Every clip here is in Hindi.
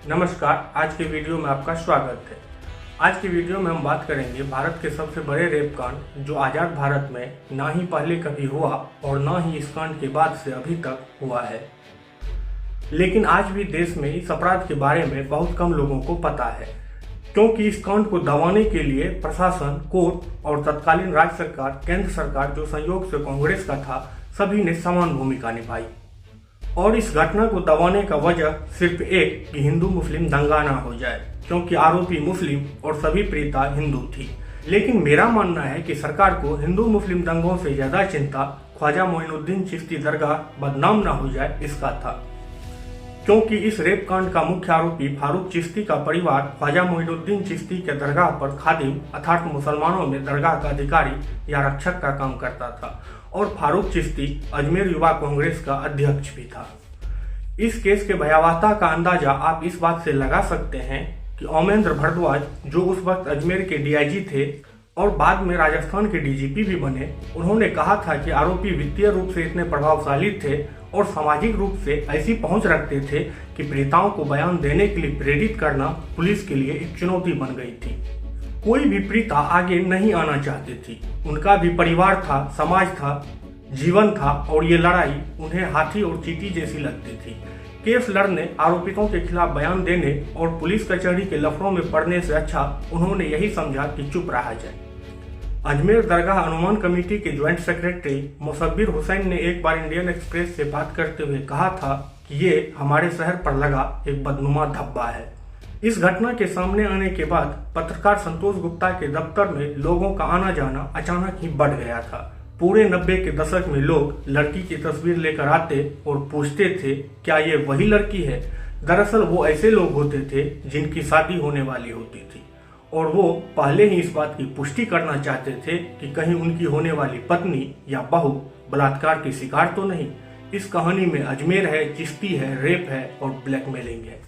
नमस्कार, आज के वीडियो में आपका स्वागत है। आज की वीडियो में हम बात करेंगे भारत के सबसे बड़े रेप कांड जो आज़ाद भारत में ना ही पहले कभी हुआ और ना ही इस कांड के बाद से अभी तक हुआ है। लेकिन आज भी देश में इस अपराध के बारे में बहुत कम लोगों को पता है, क्योंकि इस कांड को दबाने के लिए प्रशासन, कोर्ट और तत्कालीन राज्य सरकार, केंद्र सरकार जो संयोग से कांग्रेस का था, सभी ने समान भूमिका निभाई। और इस घटना को दबाने का वजह सिर्फ एक कि हिंदू मुस्लिम दंगा ना हो जाए, क्योंकि आरोपी मुस्लिम और सभी पीड़िता हिंदू थी। लेकिन मेरा मानना है कि सरकार को हिंदू मुस्लिम दंगों से ज्यादा चिंता ख्वाजा मोइनुद्दीन चिश्ती दरगाह बदनाम ना हो जाए इसका था, क्योंकि इस रेप कांड का मुख्य आरोपी फारूक चिश्ती का परिवार ख्वाजा मोइनुद्दीन चिश्ती के दरगाह पर खादिम अर्थात मुसलमानों में दरगाह का अधिकारी या रक्षक का काम करता था और फारूक चिश्ती अजमेर युवा कांग्रेस का अध्यक्ष भी था। इस केस के भयावहता का अंदाजा आप इस बात से लगा सकते हैं कि ओमेंद्र भारद्वाज, जो उस वक्त अजमेर के डीआईजी थे और बाद में राजस्थान के डीजीपी भी बने, उन्होंने कहा था कि आरोपी वित्तीय रूप से इतने प्रभावशाली थे और सामाजिक रूप से ऐसी पहुंच रखते थे कि पीड़िताओं को बयान देने के लिए प्रेरित करना पुलिस के लिए एक चुनौती बन गई थी। कोई भी पीड़िता आगे नहीं आना चाहती थी, उनका भी परिवार था, समाज था, जीवन था और ये लड़ाई उन्हें हाथी और चींटी जैसी लगती थी। केस लड़ने, आरोपितों के खिलाफ बयान देने और पुलिस कचहरी के लफड़ों में पड़ने से अच्छा उन्होंने यही समझा कि चुप रहा जाए। अजमेर दरगाह अनुमान कमेटी के ज्वाइंट सेक्रेटरी मुसब्बिर हुसैन ने एक बार इंडियन एक्सप्रेस से बात करते हुए कहा था कि ये हमारे शहर पर लगा एक बदनुमा धब्बा है। इस घटना के सामने आने के बाद पत्रकार संतोष गुप्ता के दफ्तर में लोगों का आना जाना अचानक ही बढ़ गया था। पूरे 90 के दशक में लोग लड़की की तस्वीर लेकर आते और पूछते थे क्या ये वही लड़की है। दरअसल वो ऐसे लोग होते थे जिनकी शादी होने वाली होती थी और वो पहले ही इस बात की पुष्टि करना चाहते थे कि कहीं उनकी होने वाली पत्नी या बहू बलात्कार की शिकार तो नहीं। इस कहानी में अजमेर है, चिश्ती है, रेप है और ब्लैकमेलिंग है।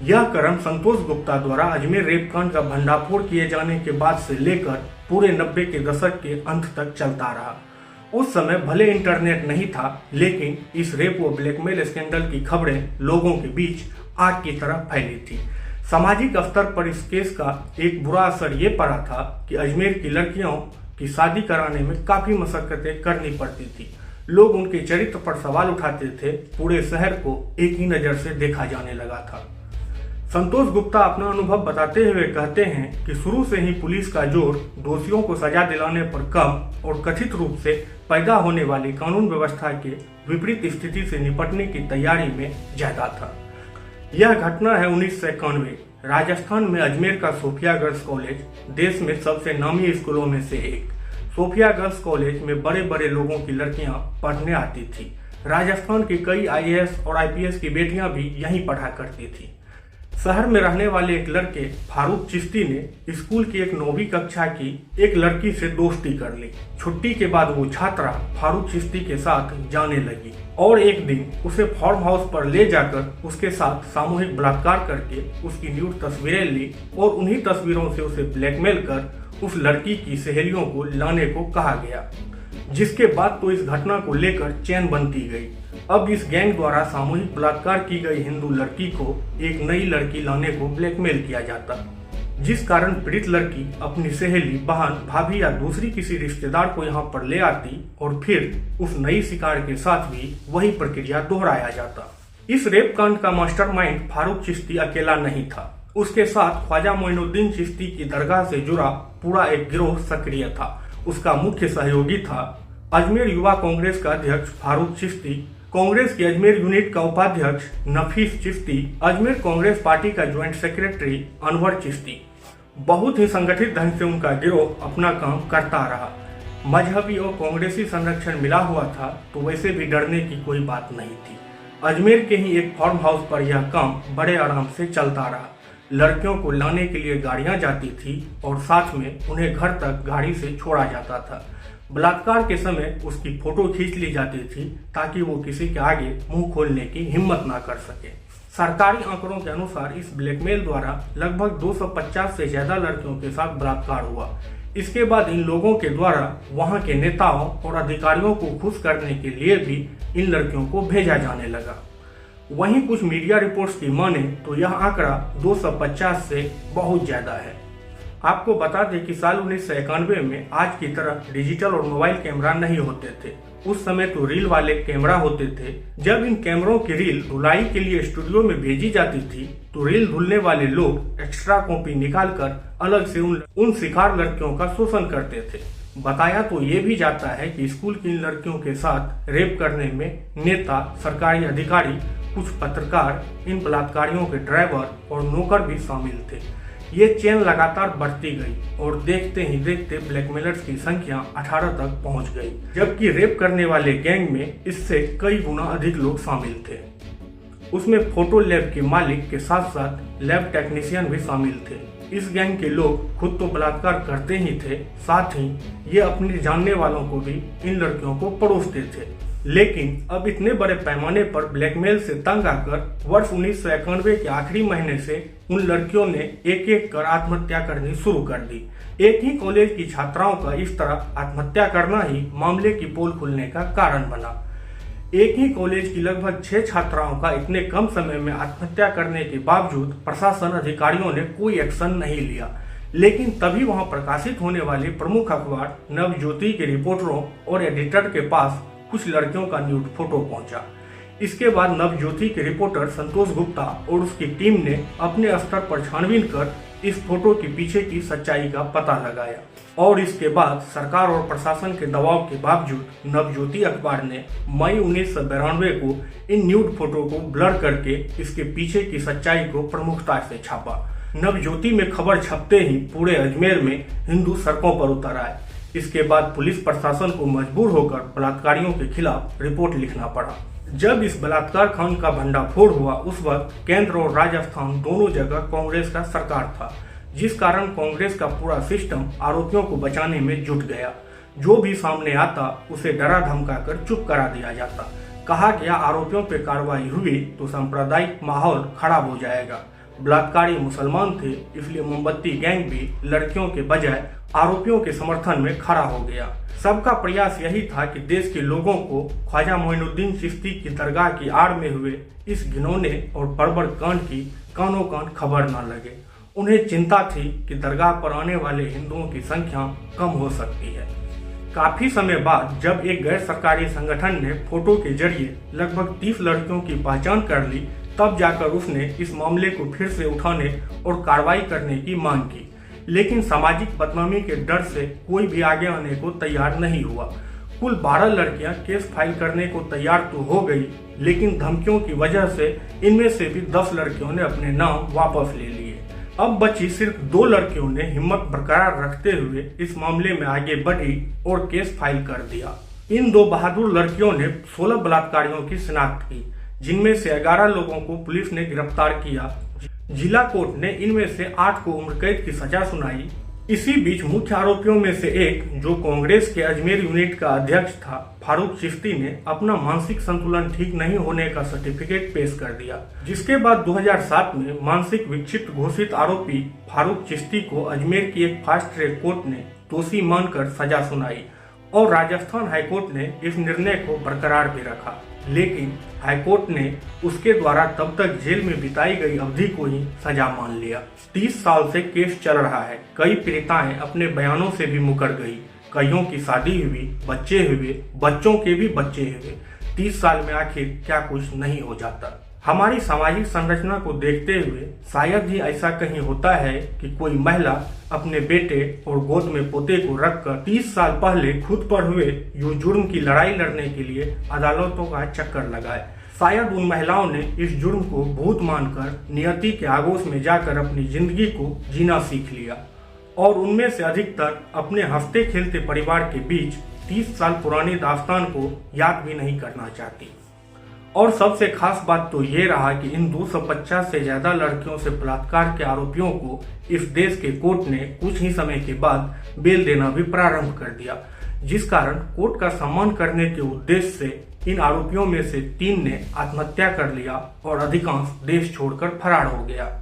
यह क्रम संतोष गुप्ता द्वारा अजमेर रेप कांड का भंडाफोड़ किए जाने के बाद से लेकर पूरे 90 के दशक के अंत तक चलता रहा। उस समय भले इंटरनेट नहीं था, लेकिन इस रेप व ब्लैकमेल स्कैंडल की खबरें लोगों के बीच आग की तरह फैली थी। सामाजिक स्तर पर इस केस का एक बुरा असर ये पड़ा था कि अजमेर की लड़कियों की शादी कराने में काफी मशक्कतें करनी पड़ती थी। लोग उनके चरित्र पर सवाल उठाते थे। पूरे शहर को एक ही नजर से देखा जाने लगा था। संतोष गुप्ता अपना अनुभव बताते हुए कहते हैं कि शुरू से ही पुलिस का जोर दोषियों को सजा दिलाने पर कम और कथित रूप से पैदा होने वाली कानून व्यवस्था के विपरीत स्थिति से निपटने की तैयारी में ज्यादा था। यह घटना है 1991 राजस्थान में अजमेर का सोफिया गर्ल्स कॉलेज, देश में सबसे नामी स्कूलों में से एक। सोफिया गर्ल्स कॉलेज में बड़े बड़े लोगों की लड़कियां पढ़ने आती थी। राजस्थान की कई आईएएस और आईपीएस की बेटियां भी यहीं पढ़ा करती थी। शहर में रहने वाले एक लड़के फारूक चिश्ती ने स्कूल की एक 9वीं कक्षा की एक लड़की से दोस्ती कर ली। छुट्टी के बाद वो छात्रा फारूक चिश्ती के साथ जाने लगी और एक दिन उसे फार्म हाउस पर ले जाकर उसके साथ सामूहिक बलात्कार करके उसकी न्यूड तस्वीरें ली और उन्हीं तस्वीरों से उसे ब्लैकमेल कर उस लड़की की सहेलियों को लाने को कहा गया, जिसके बाद तो इस घटना को लेकर चैन बनती गई। अब इस गैंग द्वारा सामूहिक बलात्कार की गई हिंदू लड़की को एक नई लड़की लाने को ब्लैकमेल किया जाता, जिस कारण पीड़ित लड़की अपनी सहेली, बहन, भाभी या दूसरी किसी रिश्तेदार को यहाँ पर ले आती और फिर उस नई शिकार के साथ भी वही प्रक्रिया दोहराया जाता। इस रेप कांड का मास्टरमाइंड फारूक चिश्ती अकेला नहीं था। उसके साथ ख्वाजा मोइनुद्दीन चिश्ती की दरगाह से जुड़ा पूरा एक गिरोह सक्रिय था। उसका मुख्य सहयोगी था अजमेर युवा कांग्रेस का अध्यक्ष फारूक चिश्ती, कांग्रेस की अजमेर यूनिट का उपाध्यक्ष नफीस चिश्ती, अजमेर कांग्रेस पार्टी का ज्वाइंट सेक्रेटरी अनवर चिश्ती। बहुत ही संगठित ढंग से उनका गिरोह अपना काम करता रहा। मजहबी और कांग्रेसी संरक्षण मिला हुआ था तो वैसे भी डरने की कोई बात नहीं थी। अजमेर के ही एक फार्म हाउस पर यह काम बड़े आराम से चलता रहा। लड़कियों को लाने के लिए गाड़ियां जाती थी और साथ में उन्हें घर तक गाड़ी से छोड़ा जाता था। बलात्कार के समय उसकी फोटो खींच ली जाती थी ताकि वो किसी के आगे मुंह खोलने की हिम्मत ना कर सके। सरकारी आंकड़ों के अनुसार इस ब्लैकमेल द्वारा लगभग 250 से ज्यादा लड़कियों के साथ बलात्कार हुआ। इसके बाद इन लोगों के द्वारा वहां के नेताओं और अधिकारियों को खुश करने के लिए भी इन लड़कियों को भेजा जाने लगा। वहीं कुछ मीडिया रिपोर्ट्स की माने तो यह आंकड़ा 250 से बहुत ज्यादा है। आपको बता दें कि साल 1991 में आज की तरह डिजिटल और मोबाइल कैमरा नहीं होते थे। उस समय तो रील वाले कैमरा होते थे। जब इन कैमरों की रील धुलाई के लिए स्टूडियो में भेजी जाती थी तो रील धुलने वाले लोग एक्स्ट्रा कॉपी निकालकर अलग से उन शिकार लड़कियों का शोषण करते थे। बताया तो ये भी जाता है कि स्कूल की इन लड़कियों के साथ रेप करने में नेता, सरकारी अधिकारी, कुछ पत्रकार, इन बलात्कारियों के ड्राइवर और नौकर भी शामिल थे। ये चेन लगातार बढ़ती गई और देखते ही देखते ब्लैकमेलर्स की संख्या 18 तक पहुंच गई, जबकि रेप करने वाले गैंग में इससे कई गुना अधिक लोग शामिल थे। उसमें फोटो लैब के मालिक के साथ साथ लैब टेक्नीशियन भी शामिल थे। इस गैंग के लोग खुद तो बलात्कार करते ही थे, साथ ही ये अपने जानने वालों को भी इन लड़कियों को परोसते थे। लेकिन अब इतने बड़े पैमाने पर ब्लैकमेल से तंग आकर वर्ष 1991 के आखिरी महीने से उन लड़कियों ने एक एक कर आत्महत्या करनी शुरू कर दी। एक ही कॉलेज की छात्राओं का इस तरह आत्महत्या करना ही मामले की पोल खुलने का कारण बना। एक ही कॉलेज की लगभग 6 छात्राओं का इतने कम समय में आत्महत्या करने के बावजूद प्रशासन अधिकारियों ने कोई एक्शन नहीं लिया। लेकिन तभी वहां प्रकाशित होने वाले प्रमुख अखबार नवज्योति के रिपोर्टरों और एडिटर के पास कुछ लड़कियों का न्यूड फोटो पहुंचा। इसके बाद नवज्योति के रिपोर्टर संतोष गुप्ता और उसकी टीम ने अपने स्तर पर छानबीन कर इस फोटो के पीछे की सच्चाई का पता लगाया और इसके बाद सरकार और प्रशासन के दबाव के बावजूद नवज्योति अखबार ने मई 1992 को इन न्यूड फोटो को ब्लर करके इसके पीछे की सच्चाई को प्रमुखता से छापा। नवज्योति में खबर छपते ही पूरे अजमेर में हिंदू सड़कों पर उतर आए। इसके बाद पुलिस प्रशासन को मजबूर होकर बलात्कारियों के खिलाफ रिपोर्ट लिखना पड़ा। जब इस बलात्कार कांड का भंडाफोड़ हुआ उस वक्त केंद्र और राजस्थान दोनों जगह कांग्रेस का सरकार था, जिस कारण कांग्रेस का पूरा सिस्टम आरोपियों को बचाने में जुट गया। जो भी सामने आता उसे डरा धमकाकर चुप करा दिया जाता। कहा गया आरोपियों पर कार्रवाई हुई तो सांप्रदायिक माहौल खराब हो जाएगा। बलात्कारी मुसलमान थे, इसलिए मोमबत्ती गैंग भी लड़कियों के बजाय आरोपियों के समर्थन में खड़ा हो गया। सबका प्रयास यही था कि देश के लोगों को ख्वाजा मोइनुद्दीन चिश्ती की दरगाह की आड़ में हुए इस घिनौने और बर्बर कांड की कानों कान खबर न लगे। उन्हें चिंता थी कि दरगाह पर आने वाले हिंदुओं की संख्या कम हो सकती है। काफी समय बाद जब एक गैर सरकारी संगठन ने फोटो के जरिए लगभग 30 लड़कियों की पहचान कर ली, तब जाकर उसने इस मामले को फिर से उठाने और कार्रवाई करने की मांग की। लेकिन सामाजिक बदनामी के डर से कोई भी आगे आने को तैयार नहीं हुआ। कुल 12 लड़कियां केस फाइल करने को तैयार तो हो गई, लेकिन धमकियों की वजह से इनमें से भी 10 लड़कियों ने अपने नाम वापस ले लिए। अब बची सिर्फ 2 लड़कियों ने हिम्मत बरकरार रखते हुए इस मामले में आगे बढ़ी और केस फाइल कर दिया। इन 2 बहादुर लड़कियों ने 16 बलात्कारियों की शिनाख्त की, जिनमें से 11 लोगों को पुलिस ने गिरफ्तार किया। जिला कोर्ट ने इनमें से 8 को उम्र कैद की सजा सुनाई। इसी बीच मुख्य आरोपियों में से एक, जो कांग्रेस के अजमेर यूनिट का अध्यक्ष था, फारूक चिश्ती ने अपना मानसिक संतुलन ठीक नहीं होने का सर्टिफिकेट पेश कर दिया, जिसके बाद 2007 में मानसिक विक्षिप्त घोषित आरोपी फारूक चिश्ती को अजमेर की एक फास्ट ट्रैक कोर्ट ने दोषी मानकर सजा सुनाई और राजस्थान हाईकोर्ट ने इस निर्णय को बरकरार भी रखा। लेकिन हाईकोर्ट ने उसके द्वारा तब तक जेल में बिताई गई अवधि को ही सजा मान लिया। 30 साल से केस चल रहा है। कई पीड़िताएं अपने बयानों से भी मुकर गई। कईयों की शादी हुई, बच्चे हुए, बच्चों के भी बच्चे हुए। 30 साल में आखिर क्या कुछ नहीं हो जाता। हमारी सामाजिक संरचना को देखते हुए शायद ही ऐसा कहीं होता है कि कोई महिला अपने बेटे और गोद में पोते को रखकर 30 साल पहले खुद पर हुए यूं जुर्म की लड़ाई लड़ने के लिए अदालतों का चक्कर लगाए। शायद उन महिलाओं ने इस जुर्म को भूत मानकर नियति के आगोश में जाकर अपनी जिंदगी को जीना सीख लिया और उनमें से अधिकतर अपने हंसते खेलते परिवार के बीच 30 साल पुरानी दास्तान को याद भी नहीं करना चाहती। और सबसे खास बात तो ये रहा कि इन 250 से ज्यादा लड़कियों से बलात्कार के आरोपियों को इस देश के कोर्ट ने कुछ ही समय के बाद बेल देना भी प्रारंभ कर दिया, जिस कारण कोर्ट का सम्मान करने के उद्देश्य से इन आरोपियों में से 3 ने आत्महत्या कर लिया और अधिकांश देश छोड़कर फरार हो गया।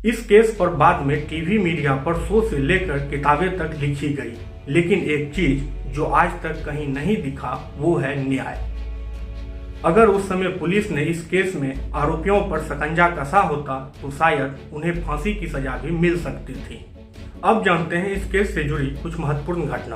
इस केस पर बाद में टीवी मीडिया पर शो से लेकर किताबें तक लिखी गई, लेकिन एक चीज जो आज तक कहीं नहीं दिखा वो है न्याय। अगर उस समय पुलिस ने इस केस में आरोपियों पर शिकंजा कसा होता तो शायद उन्हें फांसी की सजा भी मिल सकती थी। अब जानते हैं इस केस से जुड़ी कुछ महत्वपूर्ण घटना।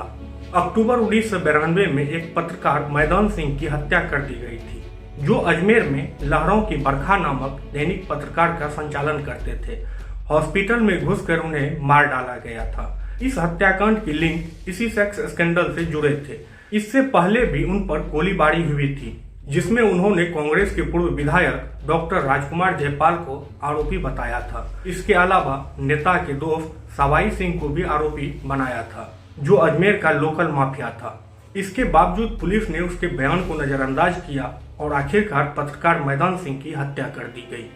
अक्टूबर 1992 में एक पत्रकार मैदान सिंह की हत्या कर दी गई थी, जो अजमेर में लहरों की बरखा नामक दैनिक पत्रकार का संचालन करते थे। हॉस्पिटल में घुसकर उन्हें मार डाला गया था। इस हत्याकांड की लिंक इसी सेक्स स्कैंडल से जुड़े थे। इससे पहले भी उन पर गोलीबारी हुई थी, जिसमें उन्होंने कांग्रेस के पूर्व विधायक डॉक्टर राजकुमार जयपाल को आरोपी बताया था। इसके अलावा नेता के दोस्त सवाई सिंह को भी आरोपी बनाया था, जो अजमेर का लोकल माफिया था। इसके बावजूद पुलिस ने उसके बयान को नजरअंदाज किया और आखिरकार पत्रकार मैदान सिंह की हत्या कर दी गई।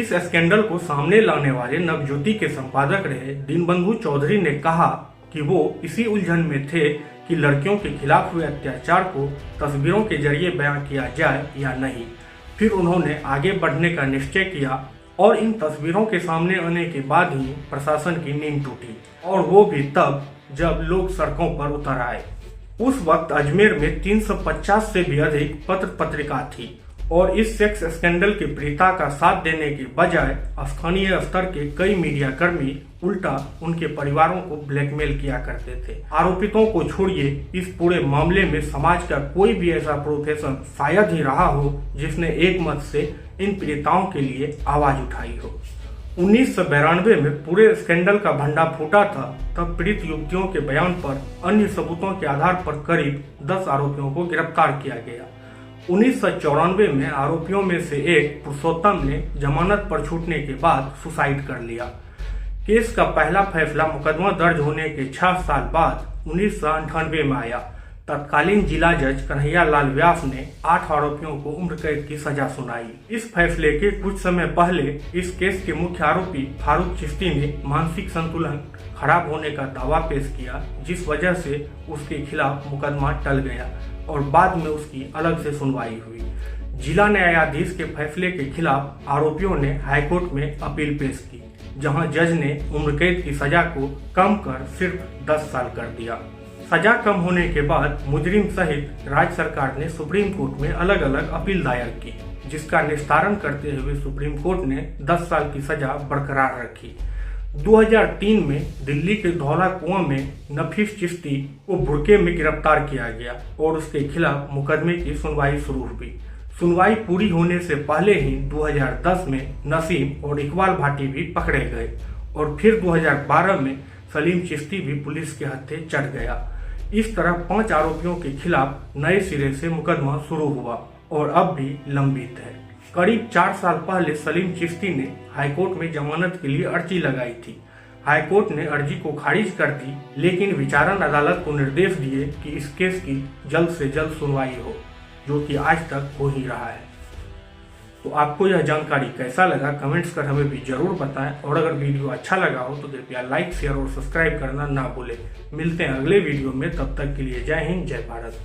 इस स्कैंडल को सामने लाने वाले नवज्योति के संपादक रहे दीनबंधु चौधरी ने कहा कि वो इसी उलझन में थे कि लड़कियों के खिलाफ हुए अत्याचार को तस्वीरों के जरिए बयां किया जाए या नहीं। फिर उन्होंने आगे बढ़ने का निश्चय किया और इन तस्वीरों के सामने आने के बाद ही प्रशासन की नींद टूटी, और वो भी तब जब लोग सड़कों पर उतर आए। उस वक्त अजमेर में 350 से भी अधिक पत्र पत्रिका थी और इस सेक्स स्कैंडल के पीड़िता का साथ देने के बजाय स्थानीय स्तर के कई मीडिया कर्मी उल्टा उनके परिवारों को ब्लैकमेल किया करते थे। आरोपितों को छोड़िए, इस पूरे मामले में समाज का कोई भी ऐसा प्रोफेशन शायद ही रहा हो जिसने एक मत से इन पीड़िताओं के लिए आवाज उठाई हो। 1992 में पूरे स्कैंडल का भंडा फूटा था। तब पीड़ित युवतियों के बयान पर अन्य सबूतों के आधार पर करीब 10 आरोपियों को गिरफ्तार किया गया। 1994 में आरोपियों में से एक पुरुषोत्तम ने जमानत पर छूटने के बाद सुसाइड कर लिया। केस का पहला फैसला मुकदमा दर्ज होने के 6 साल बाद 1998 में आया। तत्कालीन जिला जज कन्हैया लाल व्यास ने 8 आरोपियों को उम्र कैद की सजा सुनाई। इस फैसले के कुछ समय पहले इस केस के मुख्य आरोपी फारूक चिश्ती ने मानसिक संतुलन खराब होने का दावा पेश किया, जिस वजह से उसके खिलाफ मुकदमा टल गया और बाद में उसकी अलग से सुनवाई हुई। जिला न्यायाधीश के फैसले के खिलाफ आरोपियों ने हाईकोर्ट में अपील पेश की, जहां जज ने उम्र कैद की सजा को कम कर सिर्फ 10 साल कर दिया। सजा कम होने के बाद मुजरिम सहित राज्य सरकार ने सुप्रीम कोर्ट में अलग अलग अपील दायर की, जिसका निस्तारण करते हुए सुप्रीम कोर्ट ने 10 साल की सजा बरकरार रखी। 2003 में दिल्ली के धौला कुआं में नफीस चिश्ती को बुरके में गिरफ्तार किया गया और उसके खिलाफ मुकदमे की सुनवाई शुरू हुई। सुनवाई पूरी होने से पहले ही 2010 में नसीम और इकबाल भाटी भी पकड़े गए और फिर 2012 में सलीम चिश्ती भी पुलिस के हत्थे चढ़ गया। इस तरह 5 आरोपियों के खिलाफ नए सिरे से मुकदमा शुरू हुआ और अब भी लंबित है। करीब 4 साल पहले सलीम चिश्ती ने हाईकोर्ट में जमानत के लिए अर्जी लगाई थी। हाईकोर्ट ने अर्जी को खारिज कर दी, लेकिन विचारण अदालत को निर्देश दिए कि इस केस की जल्द से जल्द सुनवाई हो, जो कि आज तक हो ही रहा है। तो आपको यह जानकारी कैसा लगा कमेंट्स कर हमें भी जरूर बताएं, और अगर वीडियो अच्छा लगा हो तो कृपया लाइक, शेयर और सब्सक्राइब करना ना भूलें। मिलते हैं अगले वीडियो में, तब तक के लिए जय हिंद, जय भारत।